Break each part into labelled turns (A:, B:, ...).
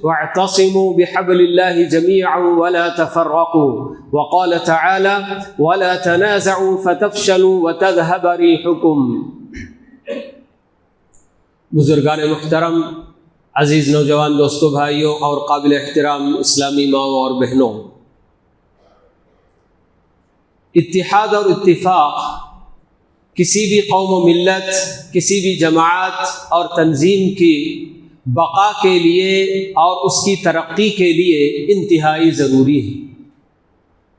A: واعتصموا بحبل الله جميعا ولا تفرقوا وقال تعالى ولا تنازعوا فتفشلوا وتذهب ريحكم۔ بزرگان محترم، عزیز نوجوان دوستوں، بھائیوں اور قابل احترام اسلامی ماؤں اور بہنوں، اتحاد اور اتفاق کسی بھی قوم و ملت، کسی بھی جماعت اور تنظیم کی بقا کے لیے اور اس کی ترقی کے لیے انتہائی ضروری ہے۔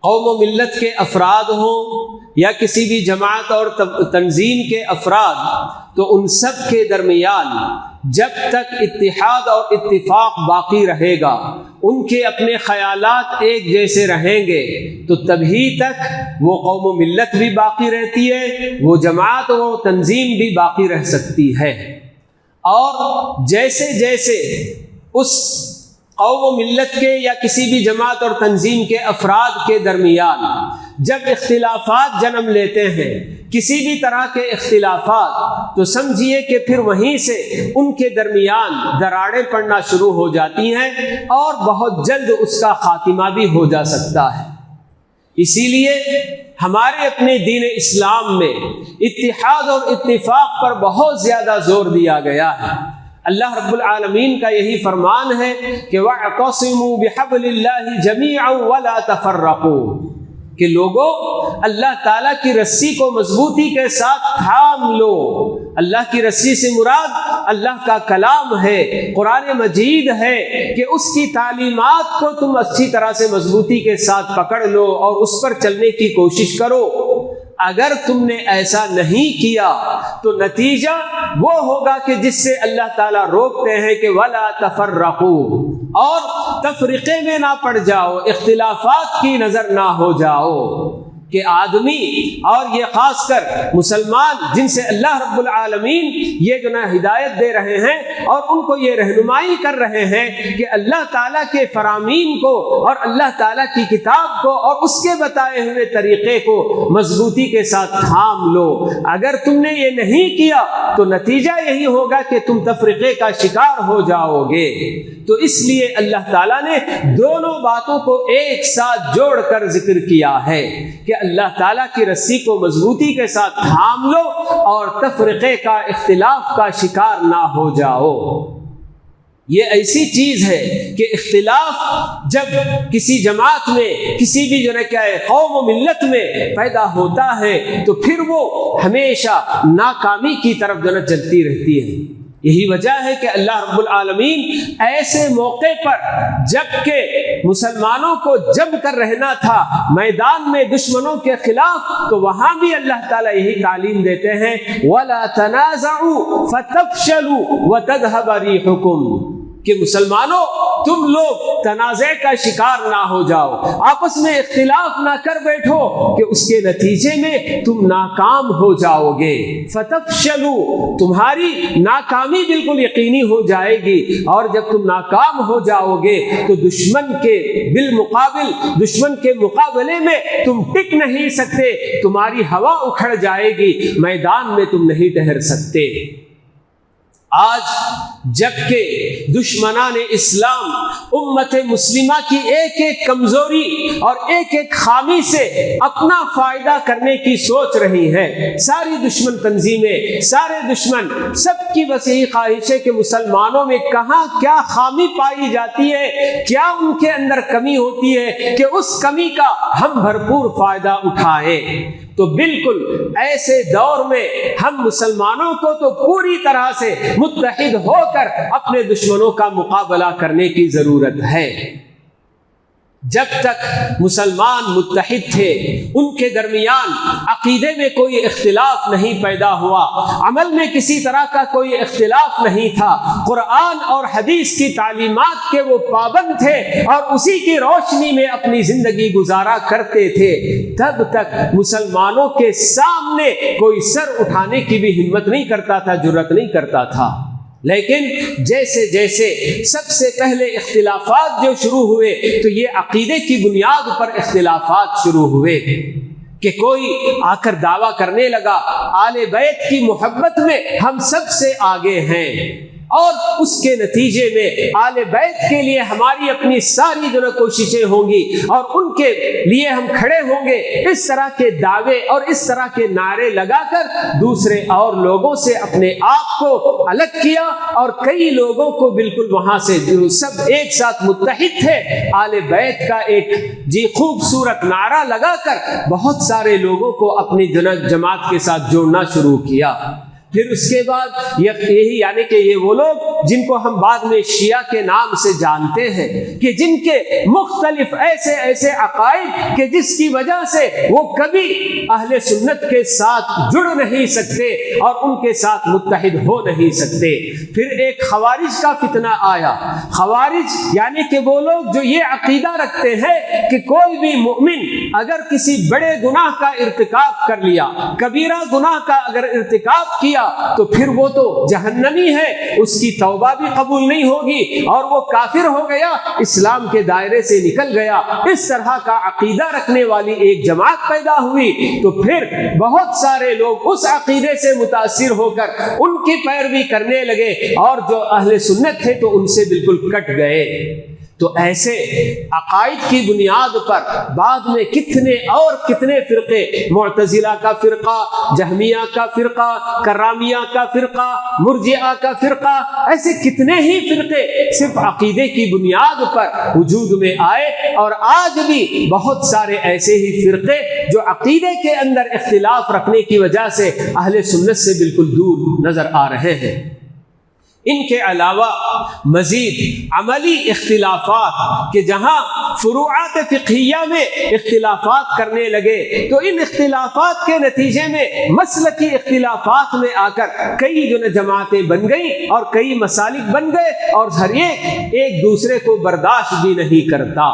A: قوم و ملت کے افراد ہوں یا کسی بھی جماعت اور تنظیم کے افراد، تو ان سب کے درمیان جب تک اتحاد اور اتفاق باقی رہے گا، ان کے اپنے خیالات ایک جیسے رہیں گے، تو تبھی تک وہ قوم و ملت بھی باقی رہتی ہے، وہ جماعت و تنظیم بھی باقی رہ سکتی ہے۔ اور جیسے جیسے اس قوم و ملت کے یا کسی بھی جماعت اور تنظیم کے افراد کے درمیان جب اختلافات جنم لیتے ہیں، کسی بھی طرح کے اختلافات، تو سمجھیے کہ پھر وہیں سے ان کے درمیان دراڑیں پڑنا شروع ہو جاتی ہیں اور بہت جلد اس کا خاتمہ بھی ہو جا سکتا ہے۔ اسی لیے ہمارے اپنے دین اسلام میں اتحاد اور اتفاق پر بہت زیادہ زور دیا گیا ہے۔ اللہ رب العالمین کا یہی فرمان ہے کہ وَاعْتَصِمُوا بِحَبْلِ اللَّهِ جَمِيعًا وَلَا تَفَرَّقُوا، کہ لوگوں اللہ تعالیٰ کی رسی کو مضبوطی کے ساتھ تھام لو۔ اللہ کی رسی سے مراد اللہ کا کلام ہے، قرآن مجید ہے، کہ اس کی تعلیمات کو تم اچھی طرح سے مضبوطی کے ساتھ پکڑ لو اور اس پر چلنے کی کوشش کرو۔ اگر تم نے ایسا نہیں کیا تو نتیجہ وہ ہوگا کہ جس سے اللہ تعالیٰ روکتے ہیں کہ وَلَا تَفَرَّقُوا، اور تفرقے میں نہ پڑ جاؤ، اختلافات کی نظر نہ ہو جاؤ۔ کہ آدمی اور یہ خاص کر مسلمان جن سے اللہ رب العالمین یہ جو نا ہدایت دے رہے ہیں اور ان کو یہ رہنمائی کر رہے ہیں کہ اللہ تعالیٰ کے فرامین کو اور اللہ تعالیٰ کی کتاب کو اور اس کے بتائے ہوئے طریقے کو مضبوطی کے ساتھ تھام لو۔ اگر تم نے یہ نہیں کیا تو نتیجہ یہی ہوگا کہ تم تفرقے کا شکار ہو جاؤ گے۔ تو اس لیے اللہ تعالیٰ نے دونوں باتوں کو ایک ساتھ جوڑ کر ذکر کیا ہے کہ اللہ تعالیٰ کی رسی کو مضبوطی کے ساتھ تھام لو اور تفرقے کا، اختلاف کا شکار نہ ہو جاؤ۔ یہ ایسی چیز ہے کہ اختلاف جب کسی جماعت میں، کسی بھی جو ہے کیا ہے قوم و ملت میں پیدا ہوتا ہے تو پھر وہ ہمیشہ ناکامی کی طرف جو ہے چلتی رہتی ہے۔ یہی وجہ ہے کہ اللہ رب العالمین ایسے موقع پر جب کہ مسلمانوں کو جم کر رہنا تھا میدان میں دشمنوں کے خلاف، تو وہاں بھی اللہ تعالیٰ یہی تعلیم دیتے ہیں وَلَا تَنَازَعُوا فَتَفْشَلُوا وَتَذْهَبَ رِيحُكُمْ، کہ مسلمانوں تم لوگ تنازع کا شکار نہ ہو جاؤ، آپس میں اختلاف نہ کر بیٹھو کہ اس کے نتیجے میں تم ناکام ہو جاؤ گے۔ فتفشلوا، تمہاری ناکامی بالکل یقینی ہو جائے گی، اور جب تم ناکام ہو جاؤ گے تو دشمن کے بالمقابل، دشمن کے مقابلے میں تم ٹک نہیں سکتے، تمہاری ہوا اکھڑ جائے گی، میدان میں تم نہیں ٹھہر سکتے۔ آج جبکہ دشمنان اسلام امت مسلمہ کی ایک ایک کمزوری اور ایک ایک خامی سے اپنا فائدہ کرنے کی سوچ رہی ہے، ساری دشمن تنظیمیں، سارے دشمن، سب کی بس یہی خواہش ہے کہ مسلمانوں میں کہاں کیا خامی پائی جاتی ہے، کیا ان کے اندر کمی ہوتی ہے کہ اس کمی کا ہم بھرپور فائدہ اٹھائیں۔ تو بالکل ایسے دور میں ہم مسلمانوں کو تو پوری طرح سے متحد ہو کر اپنے دشمنوں کا مقابلہ کرنے کی ضرورت ہے۔ جب تک مسلمان متحد تھے، ان کے درمیان عقیدے میں کوئی اختلاف نہیں پیدا ہوا، عمل میں کسی طرح کا کوئی اختلاف نہیں تھا، قرآن اور حدیث کی تعلیمات کے وہ پابند تھے اور اسی کی روشنی میں اپنی زندگی گزارا کرتے تھے، تب تک مسلمانوں کے سامنے کوئی سر اٹھانے کی بھی ہمت نہیں کرتا تھا، جرأت نہیں کرتا تھا۔ لیکن جیسے جیسے سب سے پہلے اختلافات جو شروع ہوئے تو یہ عقیدے کی بنیاد پر اختلافات شروع ہوئے کہ کوئی آ کر دعویٰ کرنے لگا آل بیت کی محبت میں ہم سب سے آگے ہیں، اور اس کے نتیجے میں آل بیت کے لیے ہماری اپنی ساری جو کوششیں ہوں گی اور ان کے لیے ہم کھڑے ہوں گے، اس طرح کے دعوے اور اس طرح کے نعرے لگا کر دوسرے اور لوگوں سے اپنے آپ کو الگ کیا، اور کئی لوگوں کو بالکل وہاں سے جو سب ایک ساتھ متحد تھے آل بیت کا ایک خوبصورت نعرہ لگا کر بہت سارے لوگوں کو اپنی جماعت کے ساتھ جوڑنا شروع کیا۔ پھر اس کے بعد یہی یعنی کہ یہ وہ لوگ جن کو ہم بعد میں شیعہ کے نام سے جانتے ہیں، کہ جن کے مختلف ایسے عقائد کہ جس کی وجہ سے وہ کبھی اہل سنت کے ساتھ جڑ نہیں سکتے اور ان کے ساتھ متحد ہو نہیں سکتے۔ پھر ایک خوارج کا فتنہ آیا۔ خوارج یعنی کہ وہ لوگ جو یہ عقیدہ رکھتے ہیں کہ کوئی بھی مومن اگر کسی بڑے گناہ کا ارتکاب کر لیا، کبیرہ گناہ کا اگر ارتکاب کیا تو پھر وہ تو جہنمی ہے، اس کی توبہ بھی قبول نہیں ہوگی اور وہ کافر ہو گیا، اسلام کے دائرے سے نکل گیا۔ اس طرح کا عقیدہ رکھنے والی ایک جماعت پیدا ہوئی، تو پھر بہت سارے لوگ اس عقیدے سے متاثر ہو کر ان کی پیروی کرنے لگے، اور جو اہل سنت تھے تو ان سے بالکل کٹ گئے۔ تو ایسے عقائد کی بنیاد پر بعد میں کتنے فرقے، معتزلہ کا فرقہ، جہمیہ کا فرقہ، کرامیہ کا فرقہ، مرجئہ کا فرقہ، ایسے کتنے ہی فرقے صرف عقیدے کی بنیاد پر وجود میں آئے، اور آج بھی بہت سارے ایسے ہی فرقے جو عقیدے کے اندر اختلاف رکھنے کی وجہ سے اہل سنت سے بالکل دور نظر آ رہے ہیں۔ ان کے علاوہ مزید عملی اختلافات، کہ جہاں فروعات فقہیہ میں اختلافات کرنے لگے تو ان اختلافات کے نتیجے میں مسلکی اختلافات میں آ کر کئی جو جماعتیں بن گئیں اور کئی مسالک بن گئے، اور ہر ایک دوسرے کو برداشت بھی نہیں کرتا۔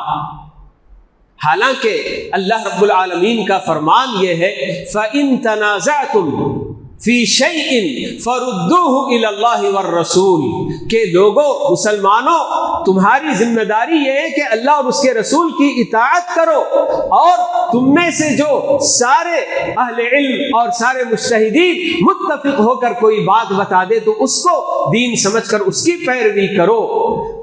A: حالانکہ اللہ رب العالمین کا فرمان یہ ہے فَإِن تَنَازَعْتُمْ فی شیء فردوہ الی اللہ والرسول، کہ لوگوں، مسلمانوں، تمہاری ذمہ داری یہ ہے کہ اللہ اور اس کے رسول کی اطاعت کرو، اور تم میں سے جو سارے اہل علم اور سارے مجتہدین متفق ہو کر کوئی بات بتا دے تو اس کو دین سمجھ کر اس کی پیروی کرو،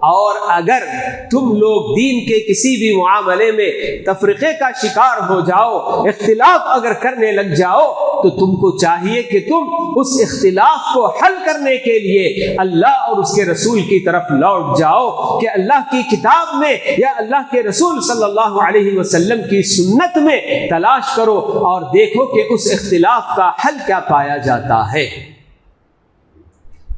A: اور اگر تم لوگ دین کے کسی بھی معاملے میں تفرقے کا شکار ہو جاؤ، اختلاف اگر کرنے لگ جاؤ، تو تم کو چاہیے کہ تم اس اختلاف کو حل کرنے کے لیے اللہ اور اس کے رسول کی طرف لوٹ جاؤ، کہ اللہ کی کتاب میں یا اللہ کے رسول صلی اللہ علیہ وسلم کی سنت میں تلاش کرو اور دیکھو کہ اس اختلاف کا حل کیا پایا جاتا ہے۔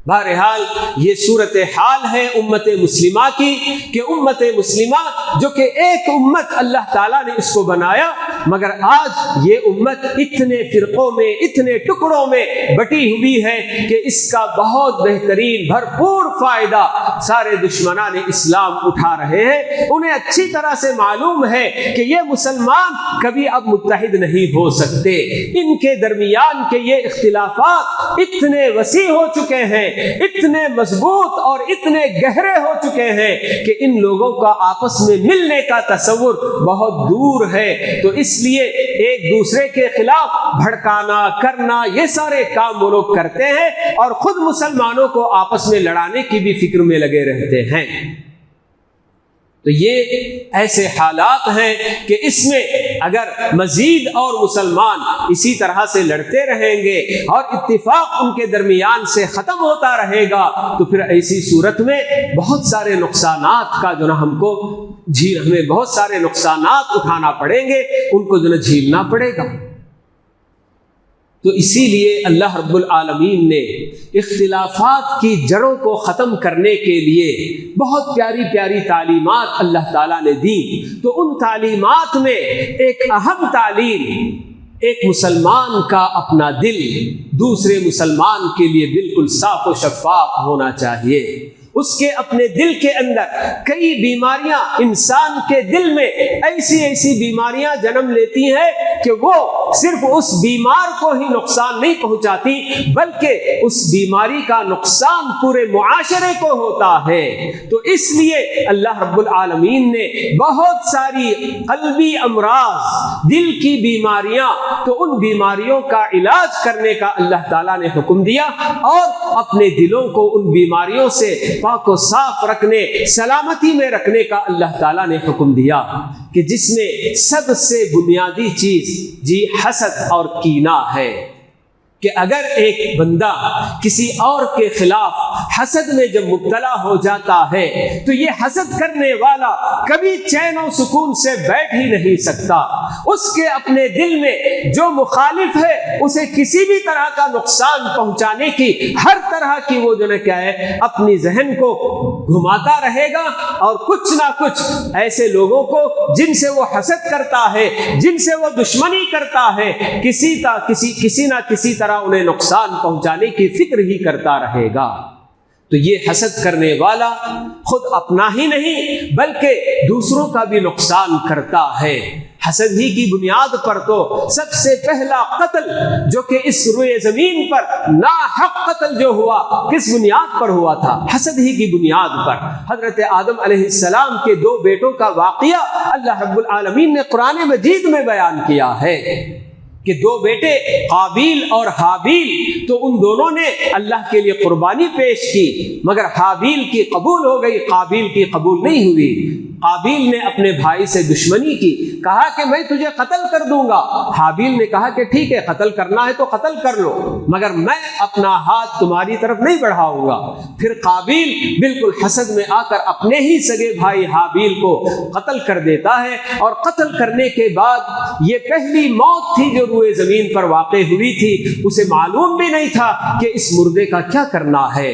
A: بہرحال یہ صورتحال ہے امت مسلمہ کی، کہ امت مسلمہ جو کہ ایک امت اللہ تعالیٰ نے اس کو بنایا، مگر آج یہ امت اتنے فرقوں میں، اتنے ٹکڑوں میں بٹی ہوئی ہے کہ اس کا بہت بہترین بھرپور فائدہ سارے دشمنان اسلام اٹھا رہے ہیں۔ انہیں اچھی طرح سے معلوم ہے کہ یہ مسلمان کبھی اب متحد نہیں ہو سکتے، ان کے درمیان کے یہ اختلافات اتنے وسیع ہو چکے ہیں، اتنے مضبوط اور اتنے گہرے ہو چکے ہیں کہ ان لوگوں کا آپس میں ملنے کا تصور بہت دور ہے۔ تو اس لیے ایک دوسرے کے خلاف بھڑکانا، کرنا، یہ سارے کام وہ لوگ کرتے ہیں، اور خود مسلمانوں کو آپس میں لڑانے کی بھی فکر میں لگے رہتے ہیں۔ تو یہ ایسے حالات ہیں کہ اس میں اگر مزید اور مسلمان اسی طرح سے لڑتے رہیں گے اور اتفاق ان کے درمیان سے ختم ہوتا رہے گا، تو پھر ایسی صورت میں بہت سارے نقصانات کا جو نا ہمیں بہت سارے نقصانات اٹھانا پڑیں گے، ان کو جو نا جھیلنا پڑے گا۔ تو اسی لیے اللہ رب العالمین نے اختلافات کی جڑوں کو ختم کرنے کے لیے بہت پیاری پیاری تعلیمات اللہ تعالیٰ نے دی۔ تو ان تعلیمات میں ایک اہم تعلیم، ایک مسلمان کا اپنا دل دوسرے مسلمان کے لیے بالکل صاف و شفاف ہونا چاہیے، اس کے اپنے دل کے اندر کئی بیماریاں، انسان کے دل میں ایسی ایسی بیماریاں جنم لیتی ہیں کہ وہ صرف اس بیمار کو ہی نقصان نہیں پہنچاتی بلکہ اس بیماری کا نقصان پورے معاشرے کو ہوتا ہے۔ تو اس لیے اللہ رب العالمین نے بہت ساری قلبی امراض، دل کی بیماریاں، تو ان بیماریوں کا علاج کرنے کا اللہ تعالیٰ نے حکم دیا اور اپنے دلوں کو ان بیماریوں سے پاک و صاف رکھنے، سلامتی میں رکھنے کا اللہ تعالیٰ نے حکم دیا، کہ جس میں سب سے بنیادی چیز جی حسد اور کینہ ہے، کہ اگر ایک بندہ کسی اور کے خلاف حسد میں جب مبتلا ہو جاتا ہے تو یہ حسد کرنے والا کبھی چین و سکون سے بیٹھ ہی نہیں سکتا۔ اس کے اپنے دل میں جو مخالف ہے اسے کسی بھی طرح کا نقصان پہنچانے کی ہر طرح کی وہ جو ہے کیا ہے اپنی ذہن کو گھماتا رہے گا، اور کچھ نہ کچھ ایسے لوگوں کو جن سے وہ حسد کرتا ہے، جن سے وہ دشمنی کرتا ہے، کسی نہ کسی طرح انہیں نقصان پہنچانے کی فکر ہی کرتا رہے گا۔ تو یہ حسد کرنے والا خود اپنا ہی نہیں بلکہ دوسروں کا بھی نقصان کرتا ہے۔ حسد ہی کی بنیاد پر تو سب سے پہلا قتل جو کہ اس روئے زمین پر ناحق قتل جو ہوا کس بنیاد پر ہوا تھا؟ حسد ہی کی بنیاد پر۔ حضرت آدم علیہ السلام کے 2 بیٹوں کا واقعہ اللہ رب العالمین نے قرآن مجید میں بیان کیا ہے کہ 2 بیٹے قابیل اور حابیل، تو ان دونوں نے اللہ کے لیے قربانی پیش کی، مگر حابیل کی قبول ہو گئی، قابیل کی قبول نہیں ہوئی۔ قابیل نے اپنے بھائی سے دشمنی کی، کہا کہ میں تجھے قتل کر دوں گا۔ حابیل نے کہا کہ ٹھیک ہے، قتل کرنا ہے تو قتل کر لو، مگر میں اپنا ہاتھ تمہاری طرف نہیں بڑھاؤں گا۔ پھر قابیل بالکل حسد میں آ کر اپنے ہی سگے بھائی حابیل کو قتل کر دیتا ہے، اور قتل کرنے کے بعد یہ پہلی موت تھی جو روئے زمین پر واقع ہوئی تھی۔ اسے معلوم بھی نہیں تھا کہ اس مردے کا کیا کرنا ہے۔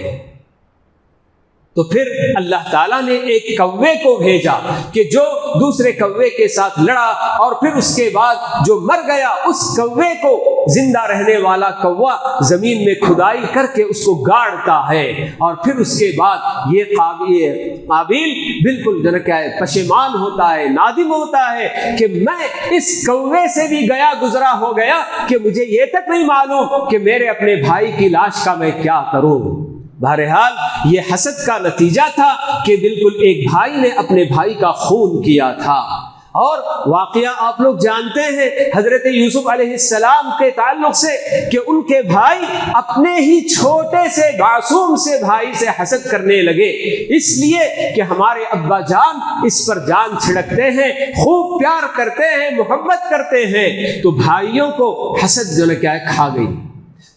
A: تو پھر اللہ تعالیٰ نے ایک کوے کو بھیجا کہ جو دوسرے کوے کے ساتھ لڑا، اور پھر اس کے بعد جو مر گیا اس کوے کو زندہ رہنے والا کوا زمین میں کھدائی کر کے اس کو گاڑتا ہے، اور پھر اس کے بعد یہ قابیل بالکل پشیمان ہوتا ہے، نادم ہوتا ہے کہ میں اس کوے سے بھی گیا گزرا ہو گیا کہ مجھے یہ تک نہیں معلوم کہ میرے اپنے بھائی کی لاش کا میں کیا کروں۔ بہرحال یہ حسد کا نتیجہ تھا کہ بالکل ایک بھائی نے اپنے بھائی کا خون کیا تھا۔ اور واقعہ آپ لوگ جانتے ہیں حضرت یوسف علیہ السلام کے تعلق سے کہ ان کے بھائی اپنے ہی چھوٹے سے معصوم سے بھائی سے حسد کرنے لگے، اس لیے کہ ہمارے ابا جان اس پر جان چھڑکتے ہیں، خوب پیار کرتے ہیں، محبت کرتے ہیں، تو بھائیوں کو حسد جو ہے کھا گئی۔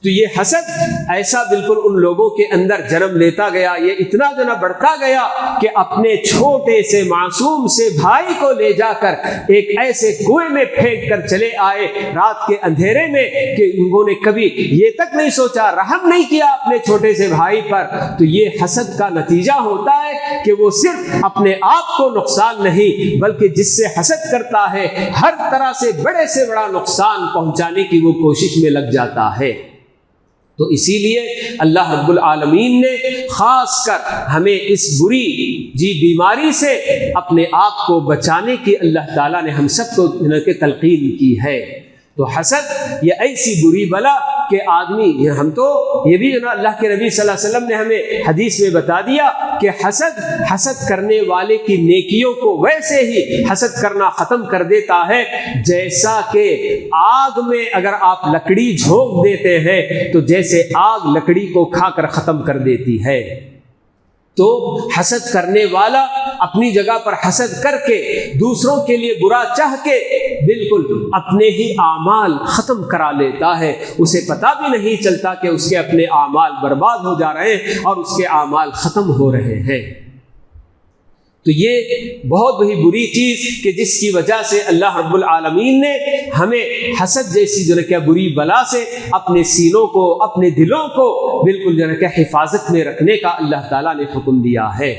A: تو یہ حسد ایسا بالکل ان لوگوں کے اندر جنم لیتا گیا، یہ اتنا جو بڑھتا گیا کہ اپنے چھوٹے سے معصوم سے بھائی کو لے جا کر ایک ایسے کنویں میں پھینک کر چلے آئے رات کے اندھیرے میں کہ انہوں نے کبھی یہ تک نہیں سوچا، رحم نہیں کیا اپنے چھوٹے سے بھائی پر۔ تو یہ حسد کا نتیجہ ہوتا ہے کہ وہ صرف اپنے آپ کو نقصان نہیں بلکہ جس سے حسد کرتا ہے ہر طرح سے بڑا نقصان پہنچانے کی وہ کوشش میں لگ جاتا ہے۔ تو اسی لیے اللہ رب العالمین نے خاص کر ہمیں اس بری بیماری سے اپنے آپ کو بچانے کی اللہ تعالیٰ نے ہم سب کو تلقین کی ہے۔ تو حسد یہ ایسی بری بلا کہ آدمی، ہم تو یہ بھی اللہ کے نبی صلی اللہ علیہ وسلم نے ہمیں حدیث میں بتا دیا کہ حسد کرنے والے کی نیکیوں کو ویسے ہی حسد کرنا ختم کر دیتا ہے جیسا کہ آگ میں اگر آپ لکڑی جھونک دیتے ہیں تو جیسے آگ لکڑی کو کھا کر ختم کر دیتی ہے۔ تو حسد کرنے والا اپنی جگہ پر حسد کر کے دوسروں کے لیے برا چاہ کے بالکل اپنے ہی اعمال ختم کرا لیتا ہے، اسے پتہ بھی نہیں چلتا کہ اس کے اپنے اعمال برباد ہو جا رہے ہیں اور اس کے اعمال ختم ہو رہے ہیں۔ تو یہ بہت بڑی بری چیز کہ جس کی وجہ سے اللہ رب العالمین نے ہمیں حسد جیسی جو ہے کیا بری بلا سے اپنے سینوں کو، اپنے دلوں کو بالکل جو ہے کیا حفاظت میں رکھنے کا اللہ تعالیٰ نے حکم دیا ہے۔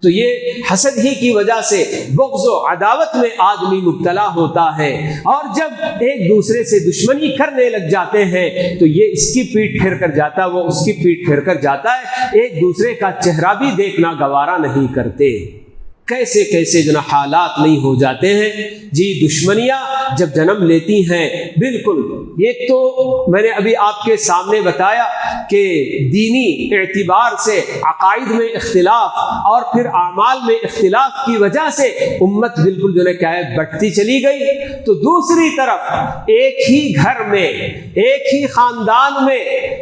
A: تو یہ حسد ہی کی وجہ سے بغض و عداوت میں آدمی مبتلا ہوتا ہے، اور جب ایک دوسرے سے دشمنی کرنے لگ جاتے ہیں تو یہ اس کی پیٹھ پھیر کر جاتا ہے، وہ اس کی پیٹھ پھیر کر جاتا ہے، ایک دوسرے کا چہرہ بھی دیکھنا گوارا نہیں کرتے۔ کیسے کیسے حالات نہیں ہو جاتے ہیں جی۔ دشمنیاں جب جنم لیتی ہیں، بالکل ایک تو میں نے ابھی آپ کے سامنے بتایا کہ دینی اعتبار سے عقائد میں اختلاف اور پھر اعمال میں اختلاف کی وجہ سے امت بالکل کیا ہے بٹتی چلی گئی۔ تو دوسری طرف ایک ہی گھر میں، ایک ہی خاندان میں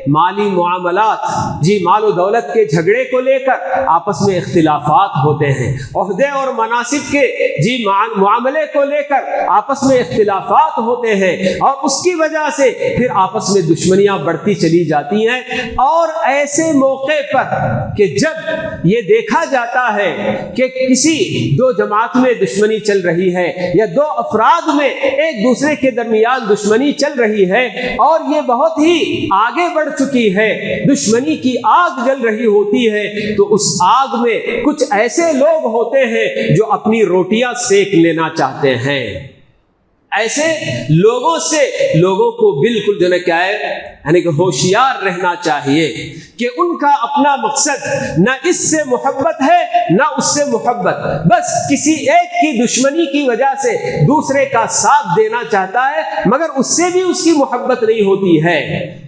A: مالی معاملات، جی مال و دولت کے جھگڑے کو لے کر آپس میں اختلافات ہوتے ہیں، عہدے اور مناصب کے جی معاملے کو لے کر آپس میں اختلافات ہوتے ہیں، اور اس کی وجہ سے پھر آپس میں دشمنیاں بڑھتی چلی جاتی ہیں۔ اور ایسے موقع پر کہ جب یہ دیکھا جاتا ہے کہ کسی دو جماعت میں دشمنی چل رہی ہے یا دو افراد میں ایک دوسرے کے درمیان دشمنی چل رہی ہے اور یہ بہت ہی آگے بڑھ چکی ہے، دشمنی کی آگ جل رہی ہوتی ہے، تو اس آگ میں کچھ ایسے لوگ ہوتے ہیں جو اپنی روٹیاں سیک لینا چاہتے ہیں۔ ایسے لوگوں سے لوگوں کو بالکل کیا ہے یعنی کہ ہوشیار رہنا چاہیے کہ ان کا اپنا مقصد نہ اس سے محبت ہے نہ اس سے محبت، بس کسی ایک کی دشمنی کی وجہ سے دوسرے کا ساتھ دینا چاہتا ہے، مگر اس سے بھی اس کی محبت نہیں ہوتی ہے۔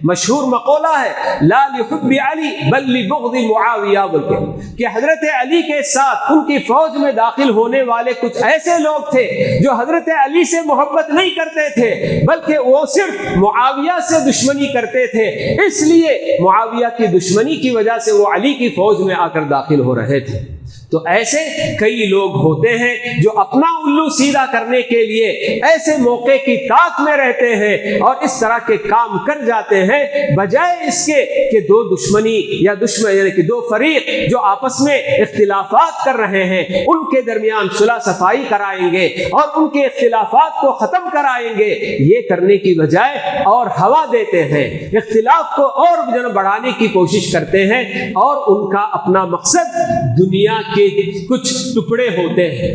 A: مشہور مقولہ ہے لا لحب علی بل لبغض معاویہ، بلکہ کہ حضرت علی کے ساتھ ان کی فوج میں داخل ہونے والے کچھ ایسے لوگ تھے جو حضرت علی سے محبت نہیں کرتے تھے، بلکہ وہ صرف معاویہ سے دشمنی کرتے تھے، اس لیے معاویہ کی دشمنی کی وجہ سے وہ علی کی فوج میں آ کر داخل ہو رہے تھے۔ تو ایسے کئی لوگ ہوتے ہیں جو اپنا الو سیدھا کرنے کے لیے ایسے موقع کی طاق میں رہتے ہیں اور اس طرح کے کام کر جاتے ہیں، بجائے اس کے کہ دو دشمنی یا یعنی کہ دو فریق جو آپس میں اختلافات کر رہے ہیں ان کے درمیان صلح صفائی کرائیں گے اور ان کے اختلافات کو ختم کرائیں گے، یہ کرنے کی بجائے اور ہوا دیتے ہیں، اختلاف کو اور بڑھانے کی کوشش کرتے ہیں، اور ان کا اپنا مقصد دنیا کے کچھ ٹکڑے ہوتے ہیں،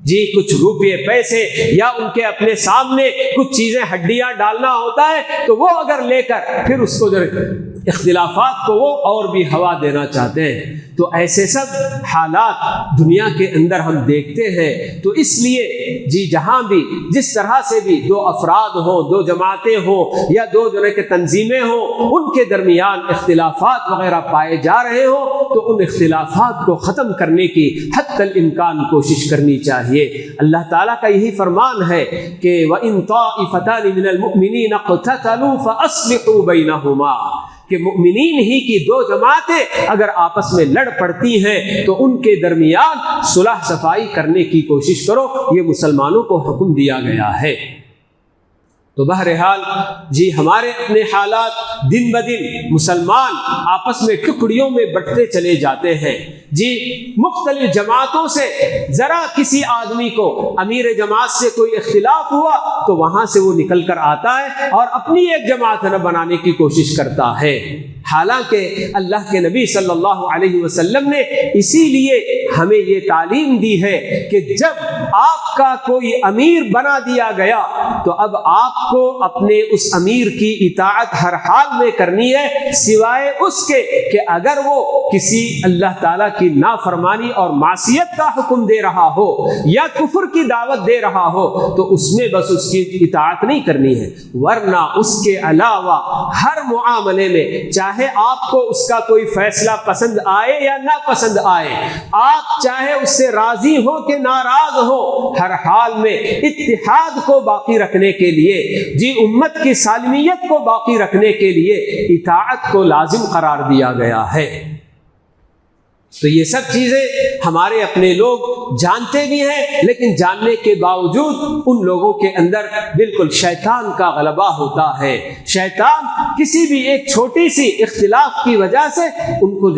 A: جی کچھ روپے پیسے یا ان کے اپنے سامنے کچھ چیزیں ہڈیاں ڈالنا ہوتا ہے، تو وہ اگر لے کر پھر اس کو اختلافات کو وہ اور بھی ہوا دینا چاہتے ہیں۔ تو ایسے سب حالات دنیا کے اندر ہم دیکھتے ہیں۔ تو اس لیے جی جہاں بھی جس طرح سے بھی دو افراد ہوں، دو جماعتیں ہوں یا دو کے تنظیمیں ہوں، ان کے درمیان اختلافات وغیرہ پائے جا رہے ہوں، تو ان اختلافات کو ختم کرنے کی حتی الامکان کوشش کرنی چاہیے۔ اللہ تعالیٰ کا یہی فرمان ہے کہ وَإِن طَائِفَتَانِ مِنَ الْمُؤْمِنِينَ اقْتَتَلُوا فَأَصْلِحُوا بَيْنَهُمَا، کہ مؤمنین ہی کی دو جماعتیں اگر آپس میں لڑ پڑتی ہیں تو ان کے درمیان صلح صفائی کرنے کی کوشش کرو، یہ مسلمانوں کو حکم دیا گیا ہے۔ تو بہرحال جی ہمارے اپنے حالات دن بدن مسلمان آپس میں ٹکڑیوں میں بٹتے چلے جاتے ہیں۔ جی مختلف جماعتوں سے ذرا کسی آدمی کو امیر جماعت سے کوئی اختلاف ہوا تو وہاں سے وہ نکل کر آتا ہے اور اپنی ایک جماعت بنانے کی کوشش کرتا ہے، حالانکہ اللہ کے نبی صلی اللہ علیہ وسلم نے اسی لیے ہمیں یہ تعلیم دی ہے کہ جب آپ کا کوئی امیر بنا دیا گیا تو اب آپ کو اپنے اس امیر کی اطاعت ہر حال میں کرنی ہے، سوائے اس کے کہ اگر وہ کسی اللہ تعالیٰ کی نافرمانی اور معصیت کا حکم دے رہا ہو یا کفر کی دعوت دے رہا ہو تو اس میں بس اس کی اطاعت نہیں کرنی ہے، ورنہ اس کے علاوہ ہر معاملے میں چاہے آپ کو اس کا کوئی فیصلہ پسند آئے یا نہ پسند آئے، آپ چاہے اس سے راضی ہو کہ ناراض ہو، ہر حال میں اتحاد کو باقی رکھنے کے لیے، جی امت کی سالمیت کو باقی رکھنے کے لیے اطاعت کو لازم قرار دیا گیا ہے۔ تو یہ سب چیزیں ہمارے اپنے لوگ جانتے بھی ہیں، لیکن جاننے کے باوجود ان لوگوں کے اندر بالکل شیطان کا غلبہ ہوتا ہے۔ شیطان کسی بھی ایک چھوٹی سی اختلاف کی وجہ سے ان کو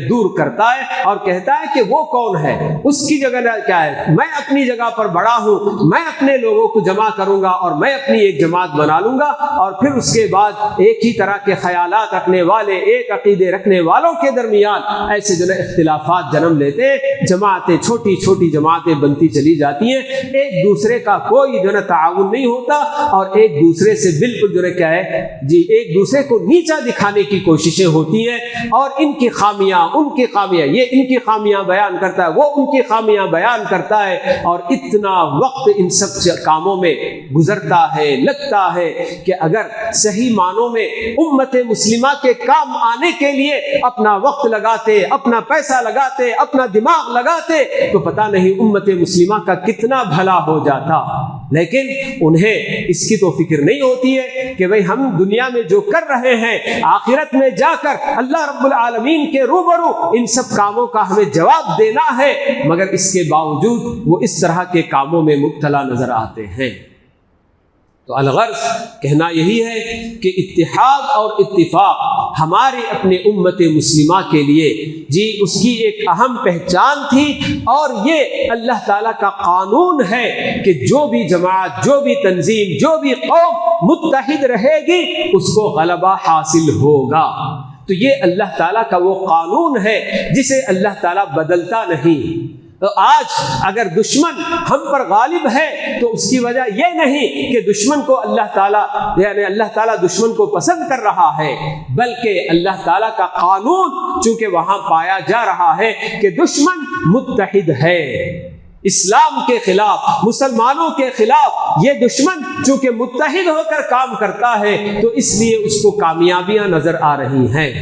A: دور کرتا ہے اور کہتا ہے کہ وہ کون ہے، اس کی جگہ کیا ہے، میں اپنی جگہ پر بڑا ہوں، میں اپنے لوگوں کو جمع کروں گا اور میں اپنی ایک جماعت بنا لوں گا، اور پھر اس کے بعد ایک ہی طرح کے خیالات رکھنے والے، ایک عقیدے رکھنے والوں کے درمیان ایسے اختلاف اختلافات جنم لیتے ہیں، جماعتیں چھوٹی چھوٹی جماعتیں بنتی چلی جاتی ہیں، ایک دوسرے کا کوئی جو ہے تعاون نہیں ہوتا، اور ایک دوسرے سے بالکل جو ہے کیا ہے جی ایک دوسرے کو نیچا دکھانے کی کوششیں ہوتی ہیں، اور ان کی خامیاں ان کی خامیاں، یہ ان کی خامیاں بیان کرتا ہے، وہ ان کی خامیاں بیان کرتا ہے، اور اتنا وقت ان سب کاموں میں گزرتا ہے، لگتا ہے کہ اگر صحیح معنوں میں امت مسلمہ کے کام آنے کے لیے اپنا وقت لگاتے، اپنا پیسہ لگاتے، اپنا دماغ لگاتے، تو پتہ نہیں امت مسلمہ کا کتنا بھلا ہو جاتا۔ لیکن انہیں اس کی تو فکر نہیں ہوتی ہے کہ بھئی ہم دنیا میں جو کر رہے ہیں، آخرت میں جا کر اللہ رب العالمین کے روبرو ان سب کاموں کا ہمیں جواب دینا ہے، مگر اس کے باوجود وہ اس طرح کے کاموں میں مبتلا نظر آتے ہیں۔ تو الغرض کہنا یہی ہے کہ اتحاد اور اتفاق ہماری اپنے امت مسلمہ کے لیے جی اس کی ایک اہم پہچان تھی، اور یہ اللہ تعالیٰ کا قانون ہے کہ جو بھی جماعت، جو بھی تنظیم، جو بھی قوم متحد رہے گی اس کو غلبہ حاصل ہوگا۔ تو یہ اللہ تعالیٰ کا وہ قانون ہے جسے اللہ تعالیٰ بدلتا نہیں۔ تو آج اگر دشمن ہم پر غالب ہے تو اس کی وجہ یہ نہیں کہ دشمن کو اللہ تعالیٰ یعنی اللہ تعالیٰ دشمن کو پسند کر رہا ہے، بلکہ اللہ تعالیٰ کا قانون چونکہ وہاں پایا جا رہا ہے کہ دشمن متحد ہے اسلام کے خلاف، مسلمانوں کے خلاف۔ یہ دشمن چونکہ متحد ہو کر کام کرتا ہے تو اس لیے اس کو کامیابیاں نظر آ رہی ہیں۔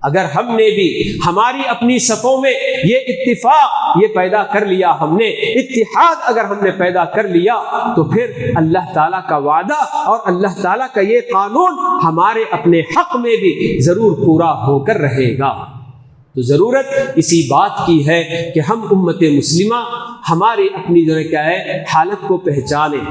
A: اگر ہم نے بھی ہماری اپنی صفوں میں یہ اتفاق یہ پیدا کر لیا، ہم نے اتحاد اگر ہم نے پیدا کر لیا، تو پھر اللہ تعالیٰ کا وعدہ اور اللہ تعالیٰ کا یہ قانون ہمارے اپنے حق میں بھی ضرور پورا ہو کر رہے گا۔ تو ضرورت اسی بات کی ہے کہ ہم امت مسلمہ ہماری اپنی جو ہے کیا ہے حالت کو پہچانیں،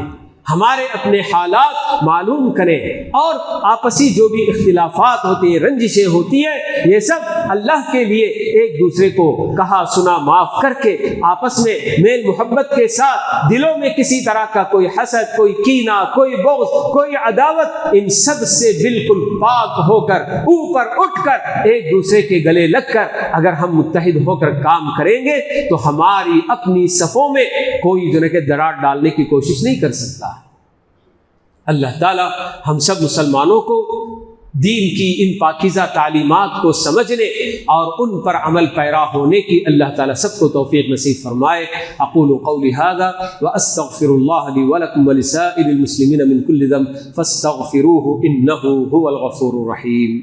A: ہمارے اپنے حالات معلوم کریں، اور آپسی جو بھی اختلافات ہوتے ہیں، رنجشیں ہوتی ہیں، یہ سب اللہ کے لیے ایک دوسرے کو کہا سنا معاف کر کے آپس میں میل محبت کے ساتھ، دلوں میں کسی طرح کا کوئی حسد، کوئی کینہ، کوئی بغض، کوئی عداوت، ان سب سے بالکل پاک ہو کر اوپر اٹھ کر ایک دوسرے کے گلے لگ کر اگر ہم متحد ہو کر کام کریں گے تو ہماری اپنی صفوں میں کوئی جو ہے کہ دراڑ ڈالنے کی کوشش نہیں کر سکتا۔ اللہ تعالی ہم سب مسلمانوں کو دین کی ان پاکیزہ تعلیمات کو سمجھنے اور ان پر عمل پیرا ہونے کی اللہ تعالی سب کو توفیق نصیب فرمائے۔ اقول قولی ھذا واستغفر اللہ لی ولکم ولسائر المسلمین من کل ذنب فاستغفروہ انہ هو الغفور الرحیم۔